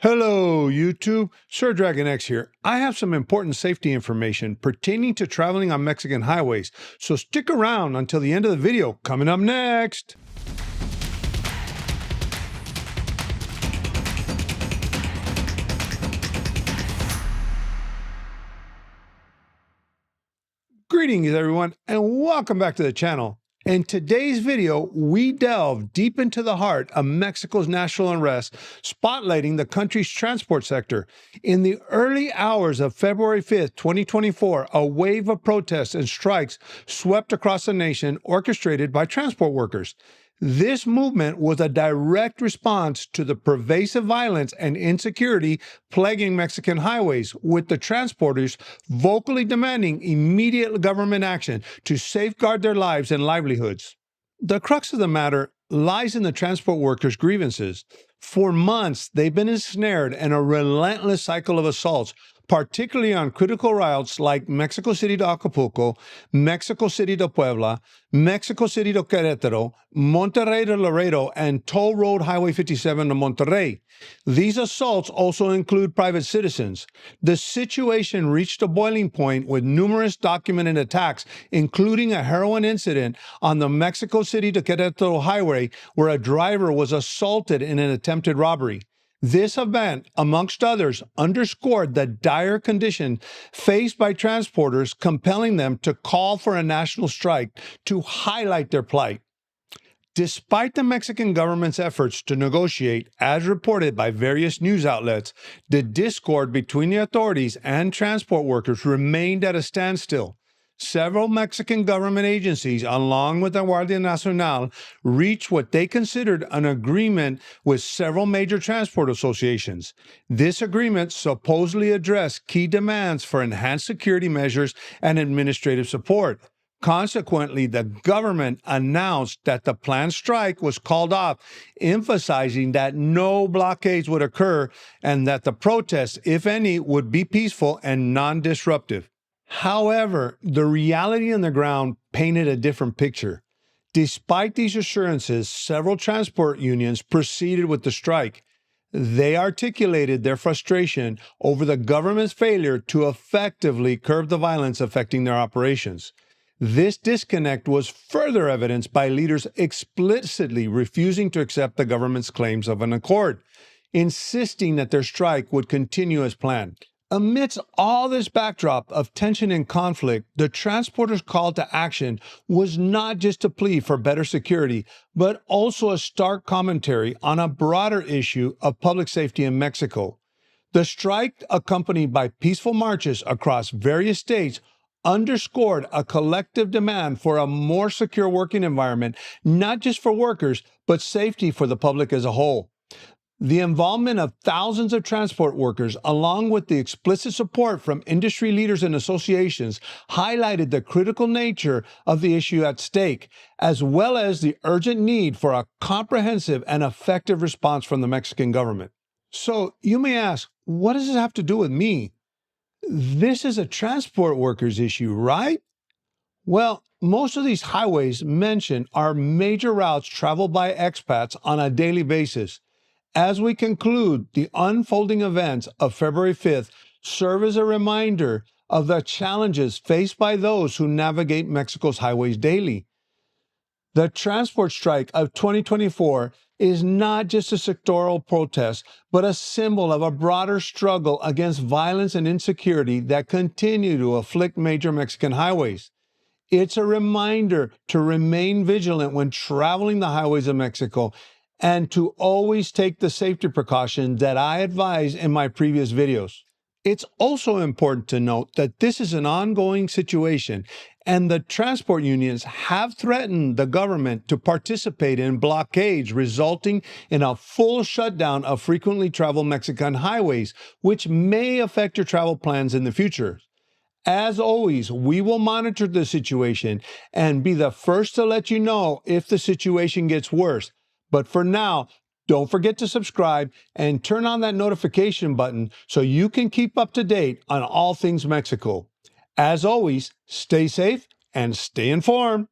Hello, YouTube. Sir Dragon X here. I have some important safety information pertaining to traveling on Mexican highways, so stick around until the end of the video. Coming up next. Greetings, everyone, and welcome back to the channel. In today's video, we delve deep into the heart of Mexico's national unrest, spotlighting the country's transport sector. In the early hours of February 5th, 2024, a wave of protests and strikes swept across the nation, orchestrated by transport workers. This movement was a direct response to the pervasive violence and insecurity plaguing Mexican highways, with the transporters vocally demanding immediate government action to safeguard their lives and livelihoods. The crux of the matter lies in the transport workers' grievances. For months, they've been ensnared in a relentless cycle of assaults, particularly on critical routes like Mexico City to Acapulco, Mexico City to Puebla, Mexico City to Querétaro, Monterrey to Laredo, and Toll Road Highway 57 to Monterrey. These assaults also include private citizens. The situation reached a boiling point with numerous documented attacks, including a heroin incident on the Mexico City to Querétaro highway where a driver was assaulted in an attempted robbery. This event, amongst others, underscored the dire condition faced by transporters, compelling them to call for a national strike to highlight their plight. Despite the Mexican government's efforts to negotiate, as reported by various news outlets, the discord between the authorities and transport workers remained at a standstill. Several Mexican government agencies, along with the Guardia Nacional, reached what they considered an agreement with several major transport associations. This agreement supposedly addressed key demands for enhanced security measures and administrative support. Consequently, the government announced that the planned strike was called off, emphasizing that no blockades would occur and that the protests, if any, would be peaceful and non-disruptive. However, the reality on the ground painted a different picture. Despite these assurances, several transport unions proceeded with the strike. They articulated their frustration over the government's failure to effectively curb the violence affecting their operations. This disconnect was further evidenced by leaders explicitly refusing to accept the government's claims of an accord, insisting that their strike would continue as planned. Amidst all this backdrop of tension and conflict, the transporters' call to action was not just a plea for better security, but also a stark commentary on a broader issue of public safety in Mexico. The strike, accompanied by peaceful marches across various states, underscored a collective demand for a more secure working environment, not just for workers, but safety for the public as a whole. The involvement of thousands of transport workers, along with the explicit support from industry leaders and associations, highlighted the critical nature of the issue at stake, as well as the urgent need for a comprehensive and effective response from the Mexican government. So you may ask, what does this have to do with me? This is a transport workers issue, right? Well, most of these highways mentioned are major routes traveled by expats on a daily basis. As we conclude, the unfolding events of February 5th serve as a reminder of the challenges faced by those who navigate Mexico's highways daily. The transport strike of 2024 is not just a sectoral protest, but a symbol of a broader struggle against violence and insecurity that continue to afflict major Mexican highways. It's a reminder to remain vigilant when traveling the highways of Mexico and to always take the safety precautions that I advised in my previous videos. It's also important to note that this is an ongoing situation, and the transport unions have threatened the government to participate in blockades, resulting in a full shutdown of frequently traveled Mexican highways, which may affect your travel plans in the future. As always, we will monitor the situation and be the first to let you know if the situation gets worse. But for now, don't forget to subscribe and turn on that notification button so you can keep up to date on all things Mexico. As always, stay safe and stay informed.